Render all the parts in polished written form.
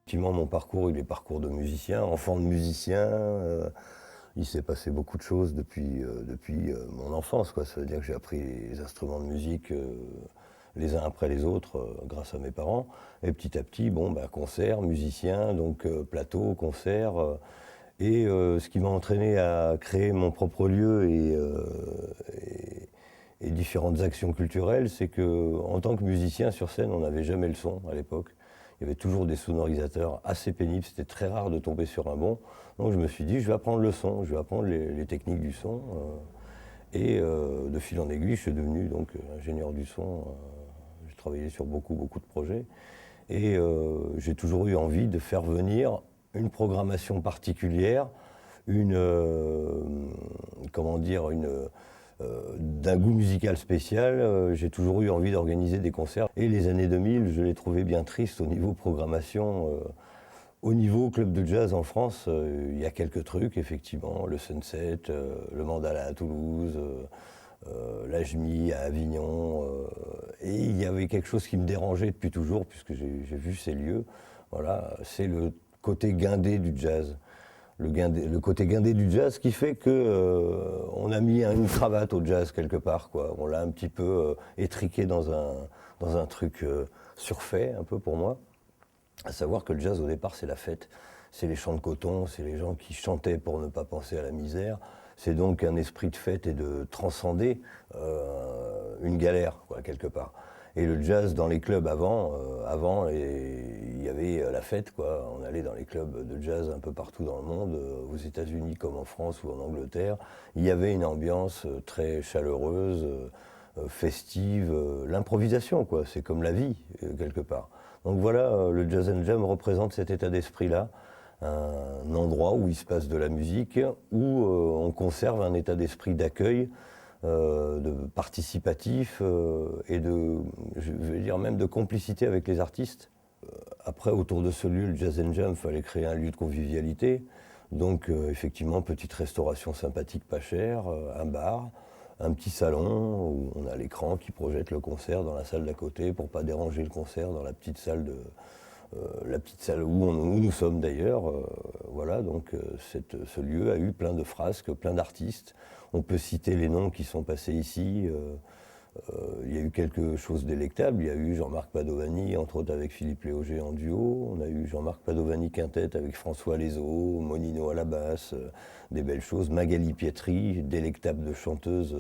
Effectivement, mon parcours, il est parcours de musicien, enfant de musicien. Il s'est passé beaucoup de choses depuis mon enfance, quoi. Ça veut dire que j'ai appris les instruments de musique les uns après les autres grâce à mes parents. Et petit à petit, bon, bah, concert, musicien, donc plateau, concert. Ce qui m'a entraîné à créer mon propre lieu et différentes actions culturelles, c'est que en tant que musicien sur scène, on n'avait jamais le son à l'époque. Il y avait toujours des sonorisateurs assez pénibles, c'était très rare de tomber sur un bon. Donc je me suis dit, je vais apprendre le son, je vais apprendre les techniques du son. De fil en aiguille, je suis devenu donc ingénieur du son. J'ai travaillé sur beaucoup de projets. J'ai toujours eu envie de faire venir une programmation particulière, comment dire, d'un goût musical spécial. J'ai toujours eu envie d'organiser des concerts. Et les années 2000, je les trouvais bien tristes au niveau programmation. Au niveau club de jazz en France, il y a quelques trucs, effectivement. Le Sunset, le Mandala à Toulouse, l'Ajmi à Avignon. Et il y avait quelque chose qui me dérangeait depuis toujours, puisque j'ai vu ces lieux. Voilà, c'est le côté guindé du jazz. Le côté guindé du jazz qui fait que on a mis une cravate au jazz quelque part, quoi. On l'a un petit peu étriqué dans un truc surfait, un peu pour moi. À savoir que le jazz, au départ, c'est la fête. C'est les chants de coton, c'est les gens qui chantaient pour ne pas penser à la misère. C'est donc un esprit de fête et de transcender une galère, quoi, quelque part. Et le jazz dans les clubs il y avait la fête, quoi. On allait dans les clubs de jazz un peu partout dans le monde, aux États-Unis comme en France ou en Angleterre. Il y avait une ambiance très chaleureuse, festive, l'improvisation, quoi. C'est comme la vie, quelque part. Donc voilà, le Jazz and Jam représente cet état d'esprit-là, un endroit où il se passe de la musique, où on conserve un état d'esprit d'accueil, de participatif je vais dire même de complicité avec les artistes. Après, autour de ce lieu, le Jazz and Jam, il fallait créer un lieu de convivialité. Donc effectivement, petite restauration sympathique pas chère, un bar, un petit salon où on a l'écran qui projette le concert dans la salle d'à côté pour pas déranger le concert dans la petite salle où nous sommes d'ailleurs. Voilà, donc ce lieu a eu plein de frasques, plein d'artistes. On peut citer les noms qui sont passés ici. Il y a eu quelque chose d'électable. Il y a eu Jean-Marc Padovani, entre autres avec Philippe Léoger en duo. On a eu Jean-Marc Padovani quintette avec François Lezo, Monino à la basse, des belles choses. Magali Pietri, délectable de chanteuse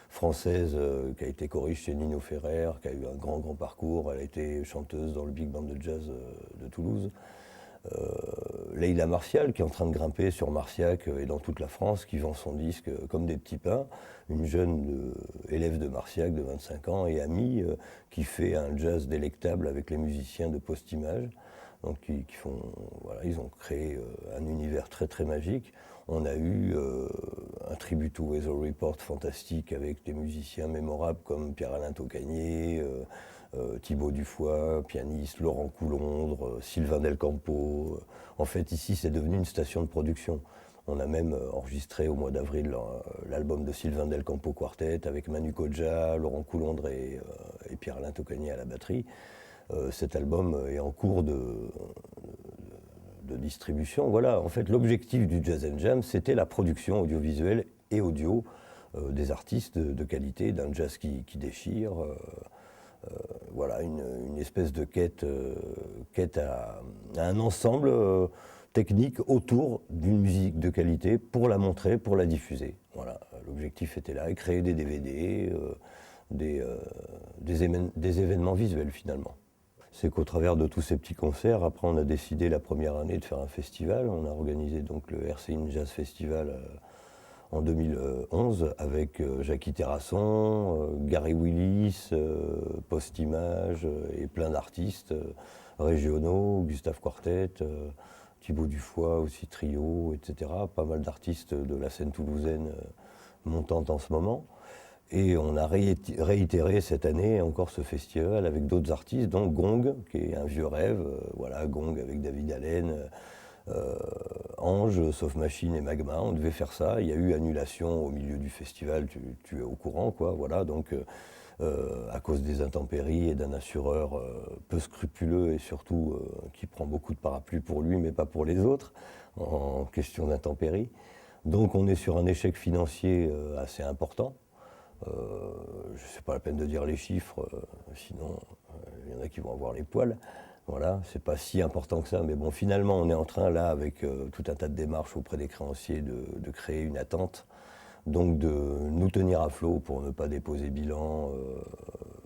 française qui a été choriste chez Nino Ferrer, qui a eu un grand parcours. Elle a été chanteuse dans le Big Band de jazz de Toulouse. Leïla Martial, qui est en train de grimper sur Marciac et dans toute la France, qui vend son disque comme des petits pains. Une jeune élève de Marciac de 25 ans et amie qui fait un jazz délectable avec les musiciens de Post-Image. Donc voilà, ils ont créé un univers très magique. On a eu un tribute to Weather Report fantastique avec des musiciens mémorables comme Pierre-Alain Tocagnier, Thibaut Dufoy, pianiste, Laurent Coulondre, Sylvain Del Campo. En fait, ici, c'est devenu une station de production. On a même enregistré au mois d'avril l'album de Sylvain Del Campo Quartet avec Manu Kodja, Laurent Coulondre et Pierre-Alain Tocagnier à la batterie. Cet album est en cours de distribution. Voilà, en fait, l'objectif du Jazz and Jam, c'était la production audiovisuelle et audio des artistes de qualité, d'un jazz qui déchire. Voilà, une espèce de quête à un ensemble technique autour d'une musique de qualité pour la montrer, pour la diffuser. Voilà, l'objectif était là, et créer des DVD, des événements visuels finalement. C'est qu'au travers de tous ces petits concerts, après on a décidé la première année de faire un festival. On a organisé donc le RCI Jazz Festival en 2011 avec Jackie Terrasson, Gary Willis, Post-Image et plein d'artistes régionaux, Gustave Quartet, Thibaut Dufoy aussi trio, etc. Pas mal d'artistes de la scène toulousaine montante en ce moment. Et on a réitéré cette année encore ce festival avec d'autres artistes, dont Gong, qui est un vieux rêve. Voilà, Gong avec David Allen, Ange, Sauf Machine et Magma. On devait faire ça. Il y a eu annulation au milieu du festival, tu es au courant, quoi. Voilà, donc à cause des intempéries et d'un assureur peu scrupuleux et surtout qui prend beaucoup de parapluies pour lui mais pas pour les autres en question d'intempéries. Donc on est sur un échec financier assez important. C'est pas la peine de dire les chiffres, sinon il y en a qui vont avoir les poils. Voilà, c'est pas si important que ça, mais bon, finalement, on est en train, là, avec tout un tas de démarches auprès des créanciers, de créer une attente, donc de nous tenir à flot pour ne pas déposer bilan,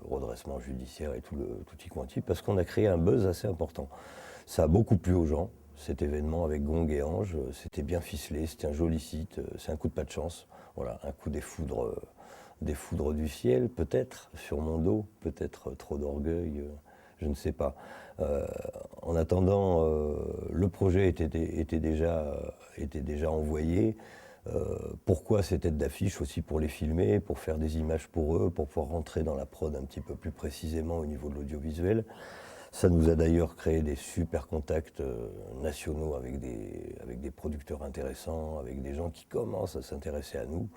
redressement judiciaire et tout y quanti, parce qu'on a créé un buzz assez important. Ça a beaucoup plu aux gens, cet événement avec Gong et Ange, c'était bien ficelé, c'était un joli site, c'est un coup de pas de chance, voilà, un coup des foudres du ciel, peut-être, sur mon dos, peut-être trop d'orgueil, je ne sais pas. En attendant, le projet était déjà envoyé. Pourquoi ces têtes d'affiche aussi pour les filmer, pour faire des images pour eux, pour pouvoir rentrer dans la prod un petit peu plus précisément au niveau de l'audiovisuel. Ça nous a d'ailleurs créé des super contacts nationaux avec des producteurs intéressants, avec des gens qui commencent à s'intéresser à nous.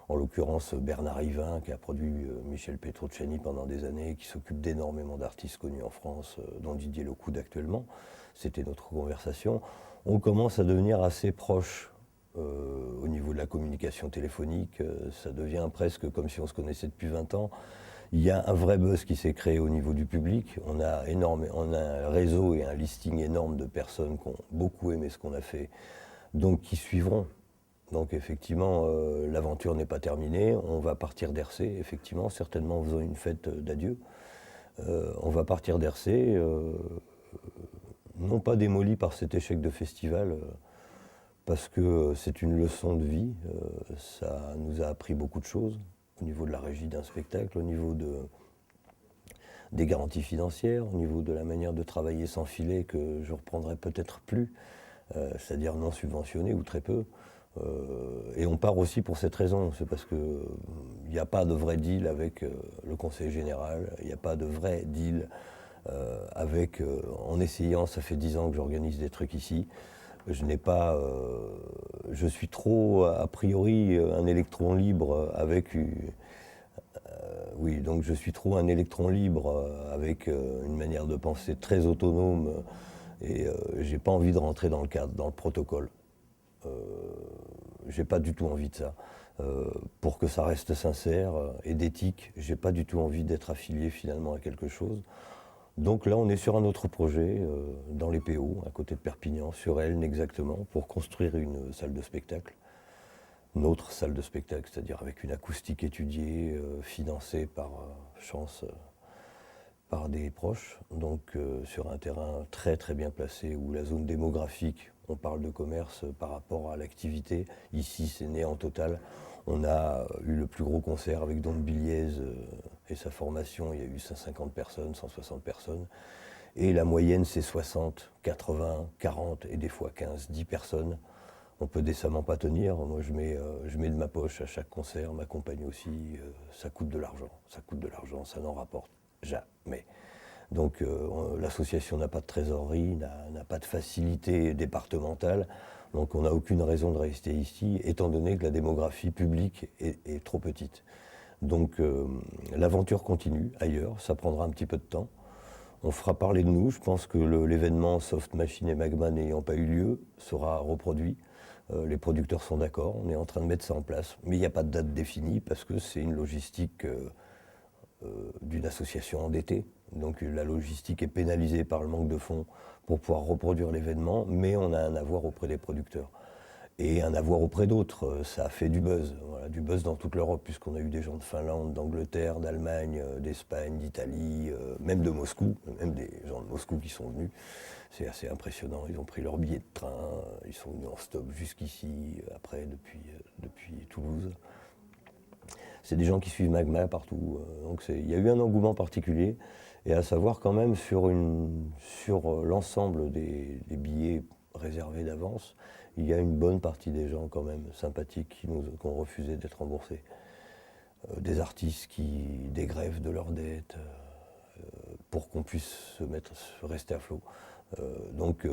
En l'occurrence Bernard Hivin, qui a produit Michel Petrucciani pendant des années, qui s'occupe d'énormément d'artistes connus en France, dont Didier Lecoud actuellement. C'était notre conversation. On commence à devenir assez proche au niveau de la communication téléphonique. Ça devient presque comme si on se connaissait depuis 20 ans. Il y a un vrai buzz qui s'est créé au niveau du public. On a un réseau et un listing énorme de personnes qui ont beaucoup aimé ce qu'on a fait, donc qui suivront. Donc effectivement, l'aventure n'est pas terminée. On va partir d'Hercé, effectivement, certainement en faisant une fête d'adieu. On va partir d'Hercé, non pas démoli par cet échec de festival, parce que c'est une leçon de vie. Ça nous a appris beaucoup de choses au niveau de la régie d'un spectacle, au niveau des garanties financières, au niveau de la manière de travailler sans filet que je reprendrai peut-être plus, c'est-à-dire non subventionné ou très peu. Et on part aussi pour cette raison, c'est parce qu'il n'y a pas de vrai deal avec le conseil général, il n'y a pas de vrai deal en essayant, ça fait 10 ans que j'organise des trucs ici, je suis trop a priori un électron libre donc je suis trop un électron libre avec une manière de penser très autonome et j'ai pas envie de rentrer dans le cadre, dans le protocole. J'ai pas du tout envie de ça. Pour que ça reste sincère et d'éthique, j'ai pas du tout envie d'être affilié finalement à quelque chose. Donc là, on est sur un autre projet, dans les PO, à côté de Perpignan, sur Elne exactement, pour construire une salle de spectacle. Notre salle de spectacle, c'est-à-dire avec une acoustique étudiée, financée par chance par des proches, donc sur un terrain très très bien placé où la zone démographique, on parle de commerce par rapport à l'activité, ici c'est néant total. On a eu le plus gros concert avec Don Biliez et sa formation, il y a eu 150 personnes, 160 personnes, et la moyenne c'est 60, 80, 40 et des fois 15, 10 personnes. On peut décemment pas tenir, moi je mets de ma poche à chaque concert, ma compagne aussi, ça coûte de l'argent, ça n'en rapporte jamais. Donc l'association n'a pas de trésorerie, n'a pas de facilité départementale, donc on n'a aucune raison de rester ici, étant donné que la démographie publique est trop petite. Donc l'aventure continue ailleurs, ça prendra un petit peu de temps. On fera parler de nous, je pense que l'événement Soft Machine et Magma n'ayant pas eu lieu sera reproduit. Les producteurs sont d'accord, on est en train de mettre ça en place, mais il n'y a pas de date définie parce que c'est une logistique d'une association endettée. Donc la logistique est pénalisée par le manque de fonds pour pouvoir reproduire l'événement, mais on a un avoir auprès des producteurs. Et un avoir auprès d'autres, ça a fait du buzz, voilà, du buzz dans toute l'Europe, puisqu'on a eu des gens de Finlande, d'Angleterre, d'Allemagne, d'Espagne, d'Italie, même de Moscou, même des gens de Moscou qui sont venus. C'est assez impressionnant, ils ont pris leur billet de train, ils sont venus en stop jusqu'ici, après, depuis Toulouse. C'est des gens qui suivent Magma partout, donc il y a eu un engouement particulier, et à savoir quand même sur l'ensemble des billets réservés d'avance, il y a une bonne partie des gens quand même sympathiques qui ont refusé d'être remboursés. Des artistes qui dégrèvent de leurs dettes pour qu'on puisse rester à flot. Donc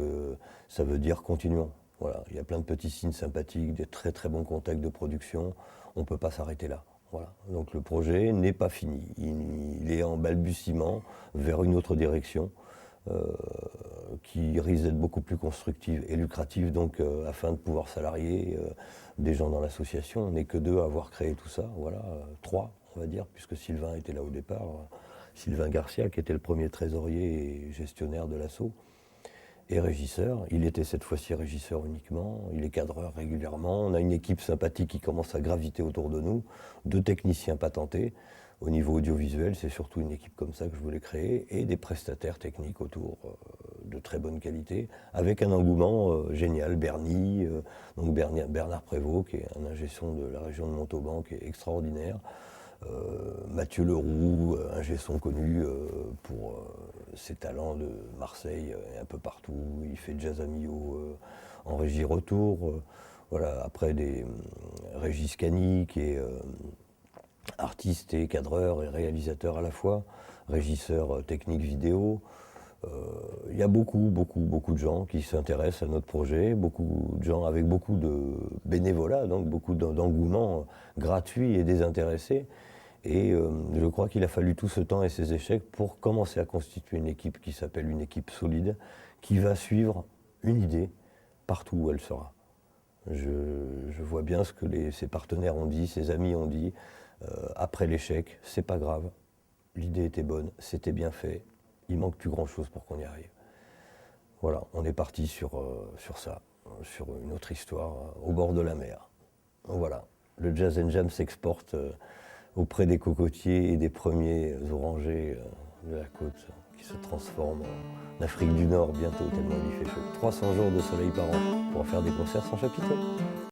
ça veut dire continuons. Voilà, il y a plein de petits signes sympathiques, des très très bons contacts de production. On ne peut pas s'arrêter là. Voilà. Donc le projet n'est pas fini. Il est en balbutiement vers une autre direction euh, qui risque d'être beaucoup plus constructive et lucrative. Donc afin de pouvoir salarier des gens dans l'association, on n'est que deux à avoir créé tout ça. Voilà, trois on va dire, puisque Sylvain était là au départ. Sylvain Garcia, qui était le premier trésorier et gestionnaire de l'asso, et régisseur. Il était cette fois-ci régisseur uniquement, il est cadreur régulièrement. On a une équipe sympathique qui commence à graviter autour de nous, deux techniciens patentés. Au niveau audiovisuel, c'est surtout une équipe comme ça que je voulais créer, et des prestataires techniques autour de très bonne qualité, avec un engouement génial. Bernie, donc Bernard Prévost, qui est un ingé son de la région de Montauban, qui est extraordinaire. Mathieu Leroux, ingé son connu pour ses talents de Marseille et un peu partout. Il fait Jazz Amio en régie retour. Voilà. Après, Régis Cani, qui est artiste et cadreur et réalisateur à la fois, régisseur technique vidéo. Il y a beaucoup de gens qui s'intéressent à notre projet, beaucoup de gens avec beaucoup de bénévolat, donc beaucoup d'engouement gratuit et désintéressé. Et je crois qu'il a fallu tout ce temps et ces échecs pour commencer à constituer une équipe qui s'appelle une équipe solide, qui va suivre une idée partout où elle sera. Je vois bien ce que ses partenaires ont dit, ses amis ont dit. Après l'échec, c'est pas grave, l'idée était bonne, c'était bien fait, il manque plus grand chose pour qu'on y arrive. Voilà, on est parti sur ça, sur une autre histoire au bord de la mer. Voilà, le Jazz and Jam s'exporte auprès des cocotiers et des premiers orangers de la côte qui se transforment en Afrique du Nord bientôt, tellement il fait chaud. 300 jours de soleil par an pour faire des concerts sans chapiteau.